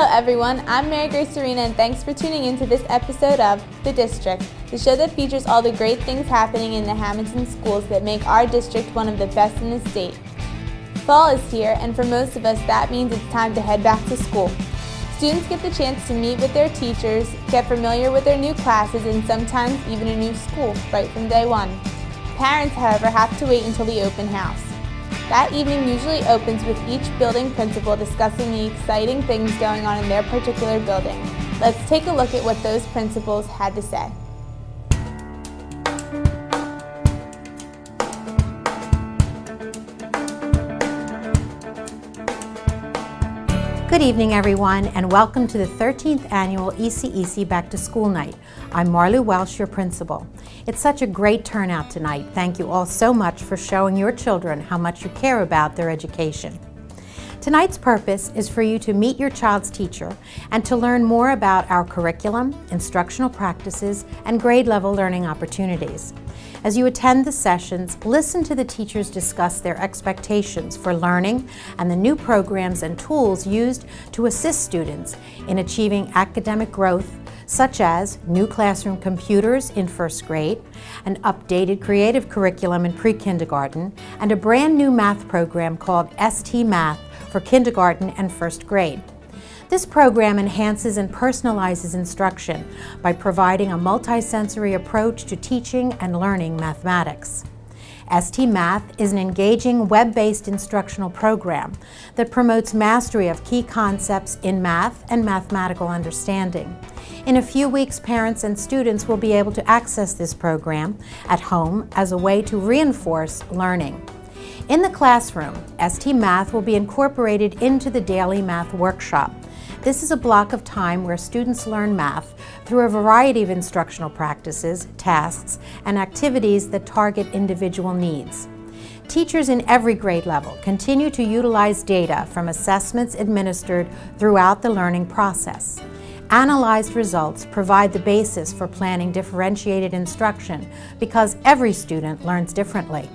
Hello everyone, I'm Mary Grace Arena and thanks for tuning in to this episode of The District, the show that features all the great things happening in the Hamilton schools that make our district one of the best in the state. Fall is here, and for most of us that means it's time to head back to school. Students get the chance to meet with their teachers, get familiar with their new classes, and sometimes even a new school right from day one. Parents, however, have to wait until the open house. That evening usually opens with each building principal discussing the exciting things going on in their particular building. Let's take a look at what those principals had to say. Good evening, everyone, and welcome to the 13th Annual ECEC Back to School Night. I'm Marlou Welsh, your principal. It's such a great turnout tonight. Thank you all so much for showing your children how much you care about their education. Tonight's purpose is for you to meet your child's teacher and to learn more about our curriculum, instructional practices, and grade-level learning opportunities. As you attend the sessions, listen to the teachers discuss their expectations for learning and the new programs and tools used to assist students in achieving academic growth, such as new classroom computers in first grade, an updated creative curriculum in pre-kindergarten, and a brand new math program called ST Math for kindergarten and first grade. This program enhances and personalizes instruction by providing a multisensory approach to teaching and learning mathematics. ST Math is an engaging web-based instructional program that promotes mastery of key concepts in math and mathematical understanding. In a few weeks, parents and students will be able to access this program at home as a way to reinforce learning. In the classroom, ST Math will be incorporated into the daily math workshop. This is a block of time where students learn math through a variety of instructional practices, tasks, and activities that target individual needs. Teachers in every grade level continue to utilize data from assessments administered throughout the learning process. Analyzed results provide the basis for planning differentiated instruction because every student learns differently.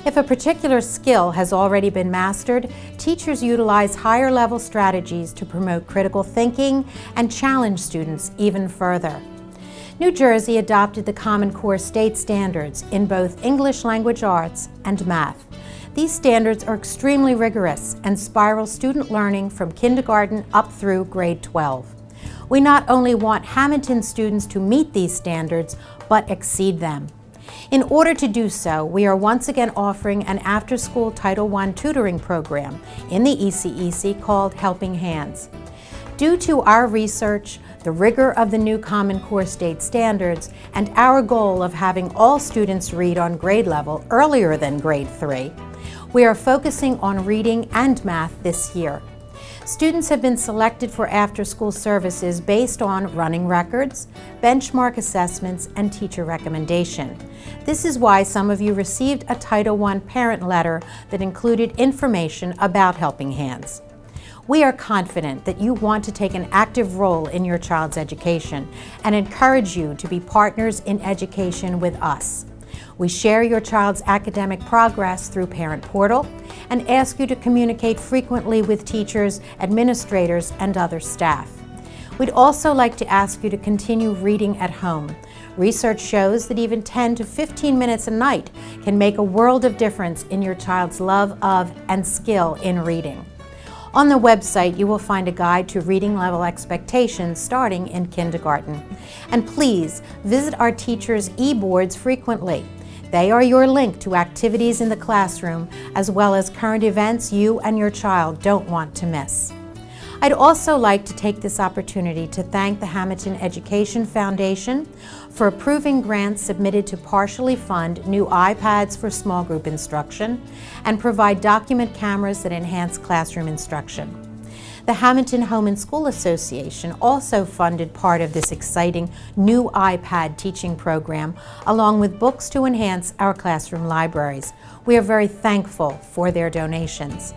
If a particular skill has already been mastered, teachers utilize higher-level strategies to promote critical thinking and challenge students even further. New Jersey adopted the Common Core state standards in both English language arts and math. These standards are extremely rigorous and spiral student learning from kindergarten up through grade 12. We not only want Hamilton students to meet these standards, but exceed them. In order to do so, we are once again offering an after-school Title I tutoring program in the ECEC called Helping Hands. Due to our research, the rigor of the new Common Core state standards, and our goal of having all students read on grade level earlier than grade 3, we are focusing on reading and math this year. Students have been selected for after-school services based on running records, benchmark assessments, and teacher recommendation. This is why some of you received a Title I parent letter that included information about Helping Hands. We are confident that you want to take an active role in your child's education and encourage you to be partners in education with us. We share your child's academic progress through Parent Portal and ask you to communicate frequently with teachers, administrators, and other staff. We'd also like to ask you to continue reading at home. Research shows that even 10 to 15 minutes a night can make a world of difference in your child's love of and skill in reading. On the website, you will find a guide to reading level expectations starting in kindergarten. And please visit our teachers' e-boards frequently. They are your link to activities in the classroom as well as current events you and your child don't want to miss. I'd also like to take this opportunity to thank the Hamilton Education Foundation for approving grants submitted to partially fund new iPads for small group instruction and provide document cameras that enhance classroom instruction. The Hamilton Home and School Association also funded part of this exciting new iPad teaching program, along with books to enhance our classroom libraries. We are very thankful for their donations.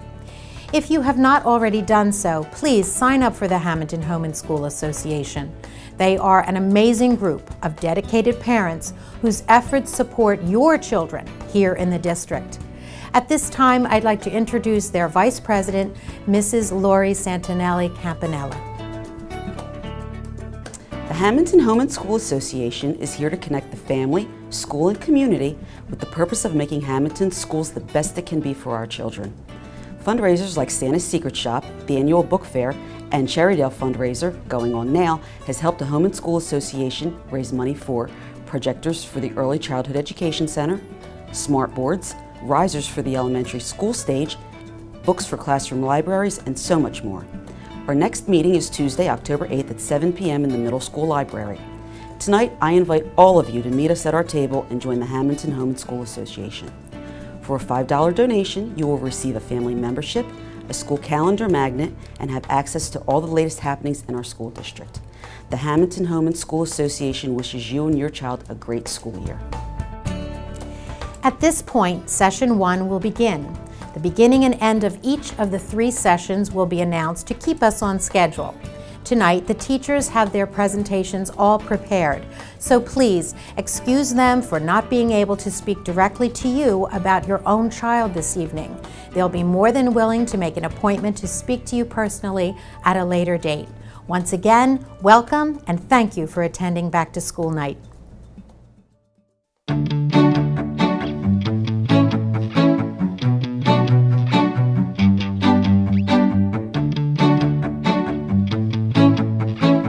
If you have not already done so, please sign up for the Hamilton Home and School Association. They are an amazing group of dedicated parents whose efforts support your children here in the district. At this time, I'd like to introduce their Vice President, Mrs. Lori Santinelli Campanella. The Hamilton Home and School Association is here to connect the family, school, and community with the purpose of making Hamilton schools the best it can be for our children. Fundraisers like Santa's Secret Shop, the annual book fair, and Cherrydale fundraiser, going on now, has helped the Home and School Association raise money for projectors for the Early Childhood Education Center, smart boards, risers for the elementary school stage, books for classroom libraries, and so much more. Our next meeting is Tuesday, October 8th at 7 p.m. in the middle school library. Tonight, I invite all of you to meet us at our table and join the Hamilton Home and School Association. For a $5 donation, you will receive a family membership, a school calendar magnet, and have access to all the latest happenings in our school district. The Hamilton Home and School Association wishes you and your child a great school year. At this point, Session 1 will begin. The beginning and end of each of the 3 sessions will be announced to keep us on schedule. Tonight, the teachers have their presentations all prepared, so please excuse them for not being able to speak directly to you about your own child this evening. They'll be more than willing to make an appointment to speak to you personally at a later date. Once again, welcome and thank you for attending Back to School Night.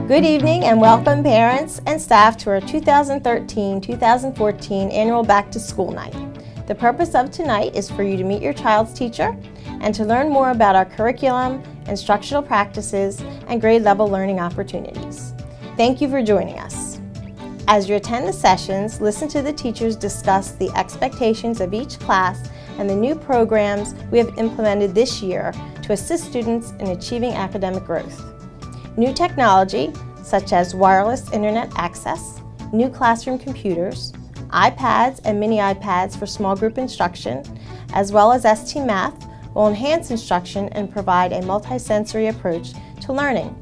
Good evening and welcome parents and staff to our 2013-2014 annual Back to School Night. The purpose of tonight is for you to meet your child's teacher and to learn more about our curriculum, instructional practices, and grade level learning opportunities. Thank you for joining us. As you attend the sessions, listen to the teachers discuss the expectations of each class and the new programs we have implemented this year to assist students in achieving academic growth. New technology, such as wireless internet access, new classroom computers, iPads and mini iPads for small group instruction, as well as ST Math, will enhance instruction and provide a multisensory approach to learning.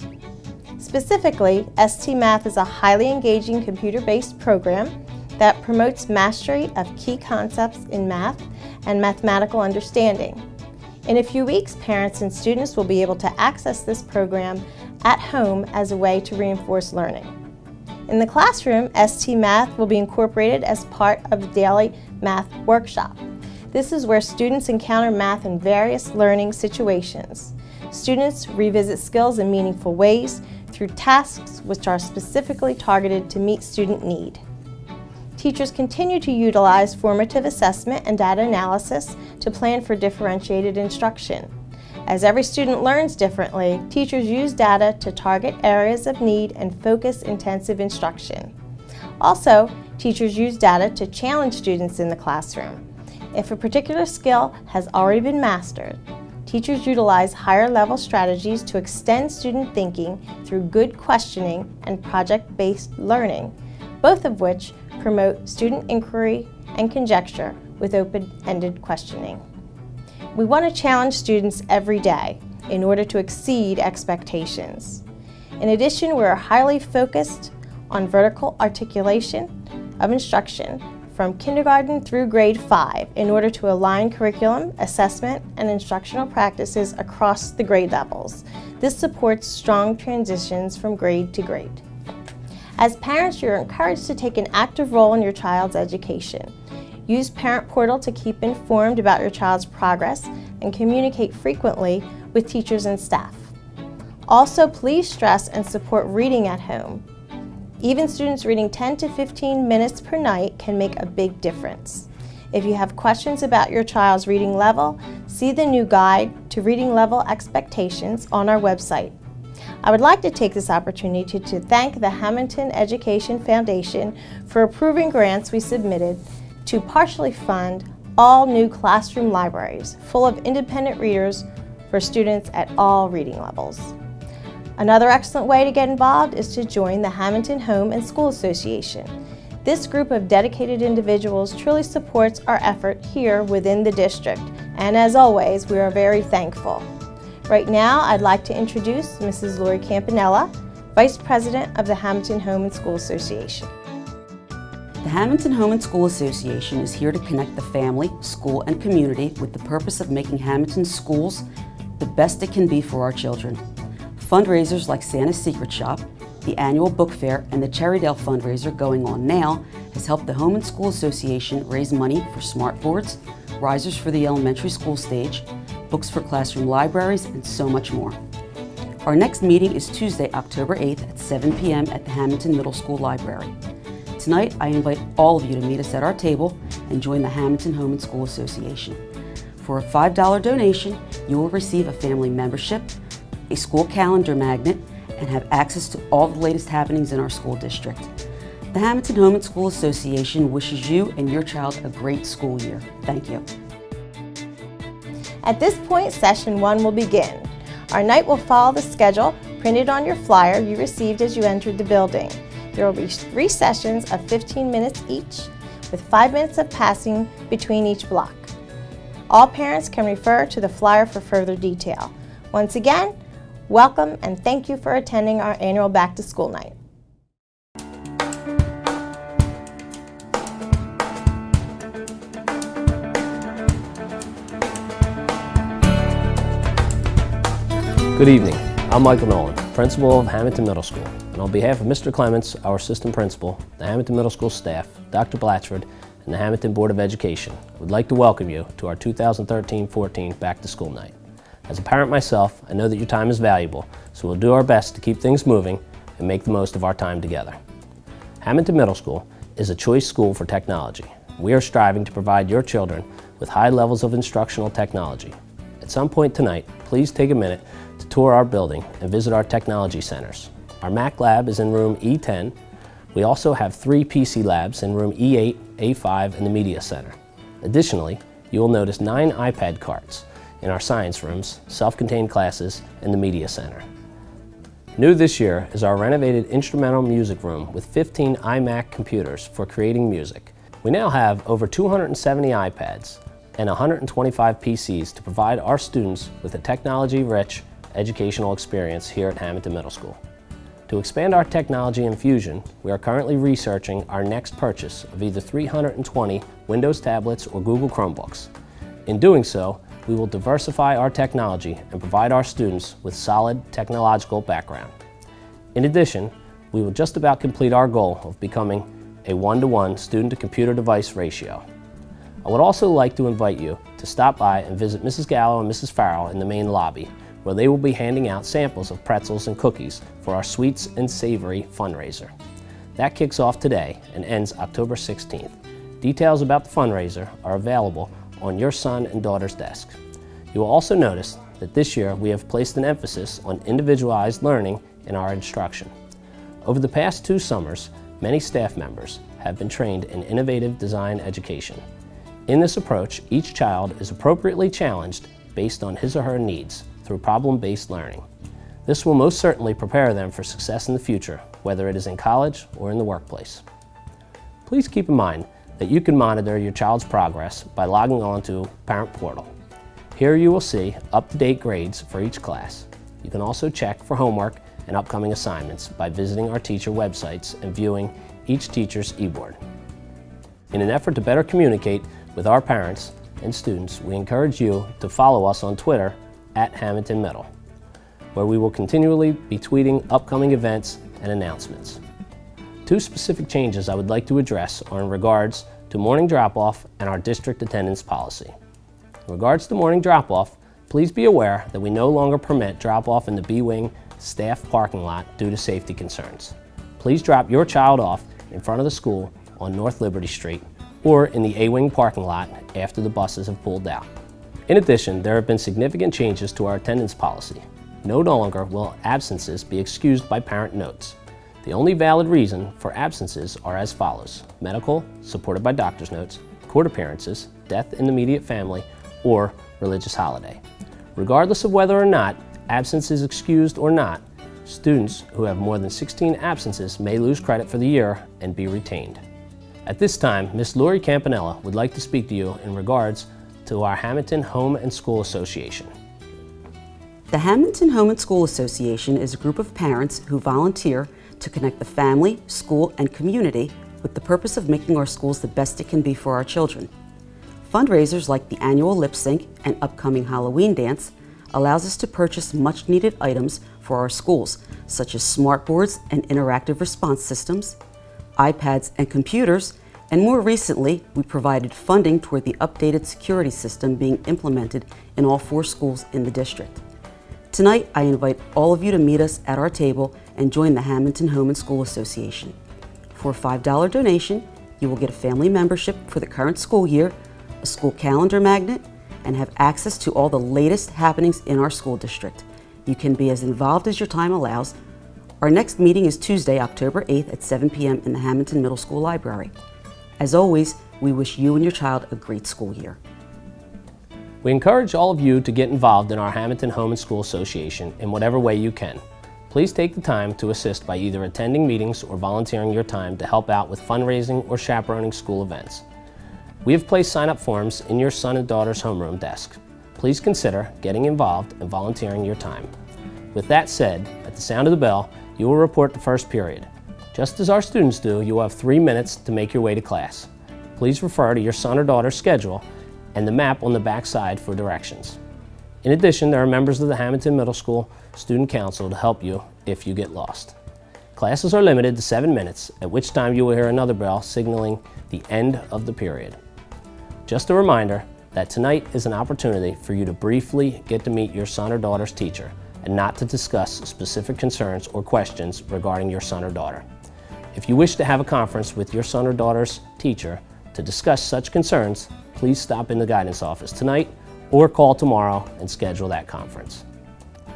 Specifically, ST Math is a highly engaging computer-based program that promotes mastery of key concepts in math and mathematical understanding. In a few weeks, parents and students will be able to access this program at home as a way to reinforce learning. In the classroom, ST Math will be incorporated as part of the daily math workshop. This is where students encounter math in various learning situations. Students revisit skills in meaningful ways through tasks which are specifically targeted to meet student need. Teachers continue to utilize formative assessment and data analysis to plan for differentiated instruction. As every student learns differently, teachers use data to target areas of need and focus intensive instruction. Also, teachers use data to challenge students in the classroom. If a particular skill has already been mastered, teachers utilize higher-level strategies to extend student thinking through good questioning and project-based learning, both of which promote student inquiry and conjecture with open-ended questioning. We want to challenge students every day in order to exceed expectations. In addition, we are highly focused on vertical articulation of instruction from kindergarten through grade 5 in order to align curriculum, assessment, and instructional practices across the grade levels. This supports strong transitions from grade to grade. As parents, you're encouraged to take an active role in your child's education. Use Parent Portal to keep informed about your child's progress and communicate frequently with teachers and staff. Also, please stress and support reading at home. Even students reading 10 to 15 minutes per night can make a big difference. If you have questions about your child's reading level, see the new guide to reading level expectations on our website. I would like to take this opportunity to thank the Hamilton Education Foundation for approving grants we submitted to partially fund all new classroom libraries full of independent readers for students at all reading levels. Another excellent way to get involved is to join the Hamilton Home and School Association. This group of dedicated individuals truly supports our effort here within the district, and as always, we are very thankful. Right now, I'd like to introduce Mrs. Lori Campanella, Vice President of the Hamilton Home and School Association. The Hamilton Home and School Association is here to connect the family, school, and community with the purpose of making Hamilton schools the best it can be for our children. Fundraisers like Santa's Secret Shop, the annual book fair, and the Cherrydale fundraiser going on now has helped the Home and School Association raise money for smart boards, risers for the elementary school stage, books for classroom libraries, and so much more. Our next meeting is Tuesday, October 8th at 7 p.m. at the Hamilton Middle School Library. Tonight, I invite all of you to meet us at our table and join the Hamilton Home and School Association. For a $5 donation, you will receive a family membership, a school calendar magnet, and have access to all the latest happenings in our school district. The Hamilton Home and School Association wishes you and your child a great school year. Thank you. At this point, session 1 will begin. Our night will follow the schedule printed on your flyer you received as you entered the building. There will be 3 sessions of 15 minutes each, with 5 minutes of passing between each block. All parents can refer to the flyer for further detail. Once again, welcome and thank you for attending our annual Back to School Night. Good evening. I'm Michael Nolan, principal of Hamilton Middle School, and on behalf of Mr. Clements, our assistant principal, the Hamilton Middle School staff, Dr. Blatchford, and the Hamilton Board of Education, I would like to welcome you to our 2013-14 Back to School Night. As a parent myself, I know that your time is valuable, so we'll do our best to keep things moving and make the most of our time together. Hamilton Middle School is a choice school for technology. We are striving to provide your children with high levels of instructional technology. At some point tonight, please take a minute to tour our building and visit our technology centers. Our Mac lab is in room E10. We also have 3 PC labs in room E8, A5, and the Media Center. Additionally, you will notice 9 iPad carts in our science rooms, self-contained classes, and the Media Center. New this year is our renovated instrumental music room with 15 iMac computers for creating music. We now have over 270 iPads and 125 PCs to provide our students with a technology-rich educational experience here at Hamilton Middle School. To expand our technology infusion, we are currently researching our next purchase of either 320 Windows tablets or Google Chromebooks. In doing so, we will diversify our technology and provide our students with solid technological background. In addition, we will just about complete our goal of becoming a 1-to-1 student-to-computer device ratio. I would also like to invite you to stop by and visit Mrs. Gallo and Mrs. Farrell in the main lobby, where they will be handing out samples of pretzels and cookies for our Sweets and Savory fundraiser. That kicks off today and ends October 16th. Details about the fundraiser are available on your son and daughter's desk. You will also notice that this year we have placed an emphasis on individualized learning in our instruction. Over the past 2 summers, many staff members have been trained in innovative design education. In this approach, each child is appropriately challenged based on his or her needs through problem-based learning. This will most certainly prepare them for success in the future, whether it is in college or in the workplace. Please keep in mind that you can monitor your child's progress by logging on to Parent Portal. Here you will see up-to-date grades for each class. You can also check for homework and upcoming assignments by visiting our teacher websites and viewing each teacher's e-board. In an effort to better communicate with our parents and students, we encourage you to follow us on Twitter at Hamilton Middle, where we will continually be tweeting upcoming events and announcements. 2 specific changes I would like to address are in regards to morning drop-off and our district attendance policy. In regards to morning drop-off, please be aware that we no longer permit drop-off in the B-Wing staff parking lot due to safety concerns. Please drop your child off in front of the school on North Liberty Street or in the A-Wing parking lot after the buses have pulled out. In addition, there have been significant changes to our attendance policy. No longer will absences be excused by parent notes. The only valid reason for absences are as follows: medical, supported by doctor's notes, court appearances, death in the immediate family, or religious holiday. Regardless of whether or not absence is excused or not, students who have more than 16 absences may lose credit for the year and be retained. At this time, Ms. Lori Campanella would like to speak to you in regards to our Hamilton Home and School Association. The Hamilton Home and School Association is a group of parents who volunteer to connect the family, school, and community with the purpose of making our schools the best it can be for our children. Fundraisers like the annual lip sync and upcoming Halloween dance allows us to purchase much-needed items for our schools, such as smartboards and interactive response systems, iPads and computers, and more recently, we provided funding toward the updated security system being implemented in all 4 schools in the district. Tonight, I invite all of you to meet us at our table and join the Hamilton Home and School Association. For a $5 donation, you will get a family membership for the current school year, a school calendar magnet, and have access to all the latest happenings in our school district. You can be as involved as your time allows. Our next meeting is Tuesday, October 8th at 7 p.m. in the Hamilton Middle School Library. As always, we wish you and your child a great school year. We encourage all of you to get involved in our Hamilton Home and School Association in whatever way you can. Please take the time to assist by either attending meetings or volunteering your time to help out with fundraising or chaperoning school events. We have placed sign-up forms in your son and daughter's homeroom desk. Please consider getting involved and volunteering your time. With that said, at the sound of the bell, you will report the first period. Just as our students do, you will have 3 minutes to make your way to class. Please refer to your son or daughter's schedule and the map on the back side for directions. In addition, there are members of the Hamilton Middle School Student Council to help you if you get lost. Classes are limited to 7 minutes, at which time you will hear another bell signaling the end of the period. Just a reminder that tonight is an opportunity for you to briefly get to meet your son or daughter's teacher and not to discuss specific concerns or questions regarding your son or daughter. If you wish to have a conference with your son or daughter's teacher to discuss such concerns, please stop in the guidance office tonight or call tomorrow and schedule that conference.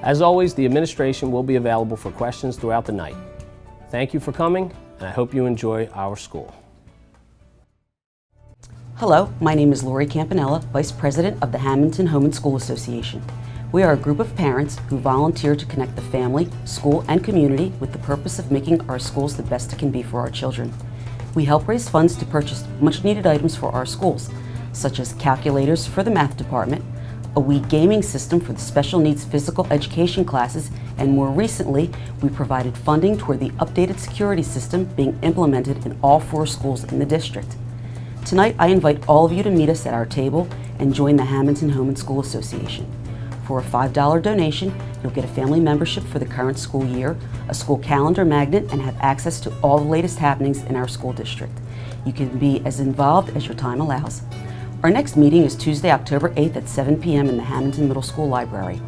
As always, the administration will be available for questions throughout the night. Thank you for coming, and I hope you enjoy our school. Hello, my name is Lori Campanella, Vice President of the Hamilton Home and School Association. We are a group of parents who volunteer to connect the family, school, and community with the purpose of making our schools the best it can be for our children. We help raise funds to purchase much-needed items for our schools, such as calculators for the math department, a Wii gaming system for the special needs physical education classes, and more recently, we provided funding toward the updated security system being implemented in all 4 schools in the district. Tonight, I invite all of you to meet us at our table and join the Hamilton Home and School Association. For a $5 donation, you'll get a family membership for the current school year, a school calendar magnet, and have access to all the latest happenings in our school district. You can be as involved as your time allows. Our next meeting is Tuesday, October 8th at 7 p.m. in the Hamilton Middle School Library.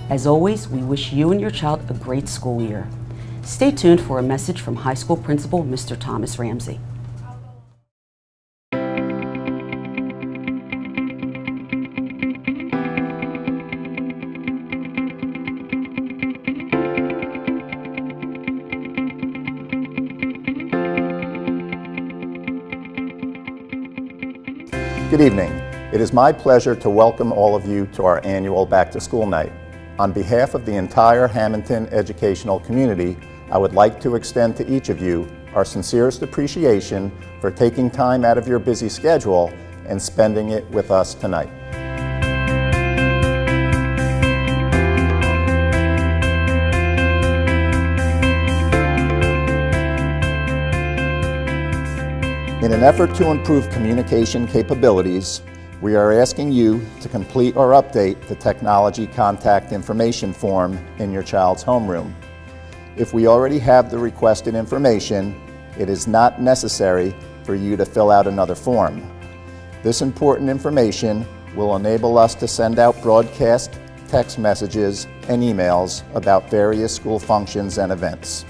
As always, we wish you and your child a great school year. Stay tuned for a message from High School Principal Mr. Thomas Ramsey. Good evening. It is my pleasure to welcome all of you to our annual Back to School Night. On behalf of the entire Hamilton educational community, I would like to extend to each of you our sincerest appreciation for taking time out of your busy schedule and spending it with us tonight. In an effort to improve communication capabilities, we are asking you to complete or update the technology contact information form in your child's homeroom. If we already have the requested information, it is not necessary for you to fill out another form. This important information will enable us to send out broadcast text messages and emails about various school functions and events.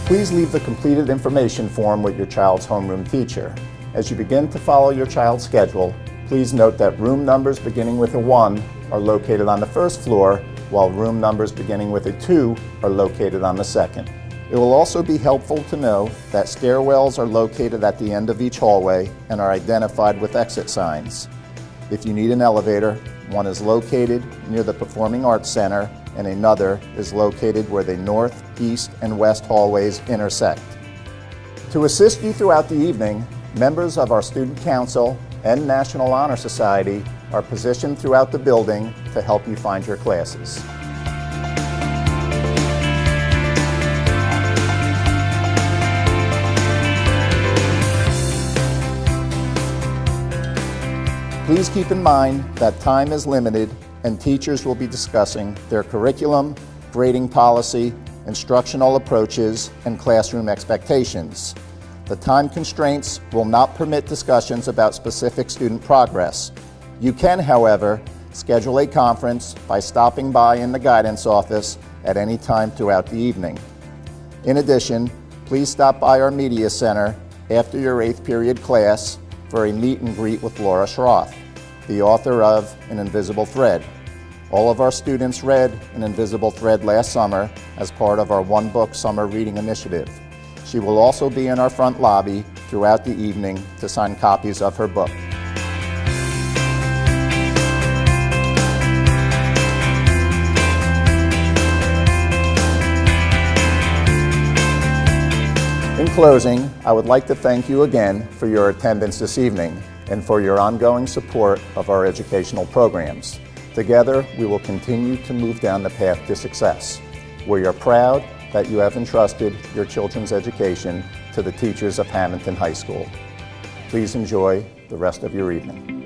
Please leave the completed information form with your child's homeroom teacher. As you begin to follow your child's schedule, please note that room numbers beginning with a 1 are located on the first floor, while room numbers beginning with a 2 are located on the second. It will also be helpful to know that stairwells are located at the end of each hallway and are identified with exit signs. If you need an elevator, one is located near the Performing Arts Center and another is located where the north, east, and west hallways intersect. To assist you throughout the evening, members of our Student Council and National Honor Society are positioned throughout the building to help you find your classes. Please keep in mind that time is limited and teachers will be discussing their curriculum, grading policy, instructional approaches, and classroom expectations. The time constraints will not permit discussions about specific student progress. You can, however, schedule a conference by stopping by in the guidance office at any time throughout the evening. In addition, please stop by our media center after your 8th period class for a meet and greet with Laura Schroth, the author of An Invisible Thread. All of our students read An Invisible Thread last summer as part of our One Book Summer Reading Initiative. She will also be in our front lobby throughout the evening to sign copies of her book. In closing, I would like to thank you again for your attendance this evening and for your ongoing support of our educational programs. Together, we will continue to move down the path to success. We are proud that you have entrusted your children's education to the teachers of Hamilton High School. Please enjoy the rest of your evening.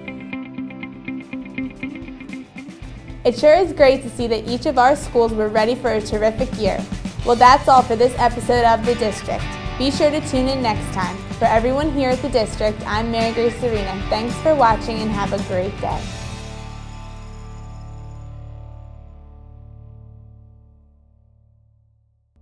It sure is great to see that each of our schools were ready for a terrific year. Well, that's all for this episode of The District. Be sure to tune in next time. For everyone here at The District, I'm Mary Grace Serena. Thanks for watching and have a great day.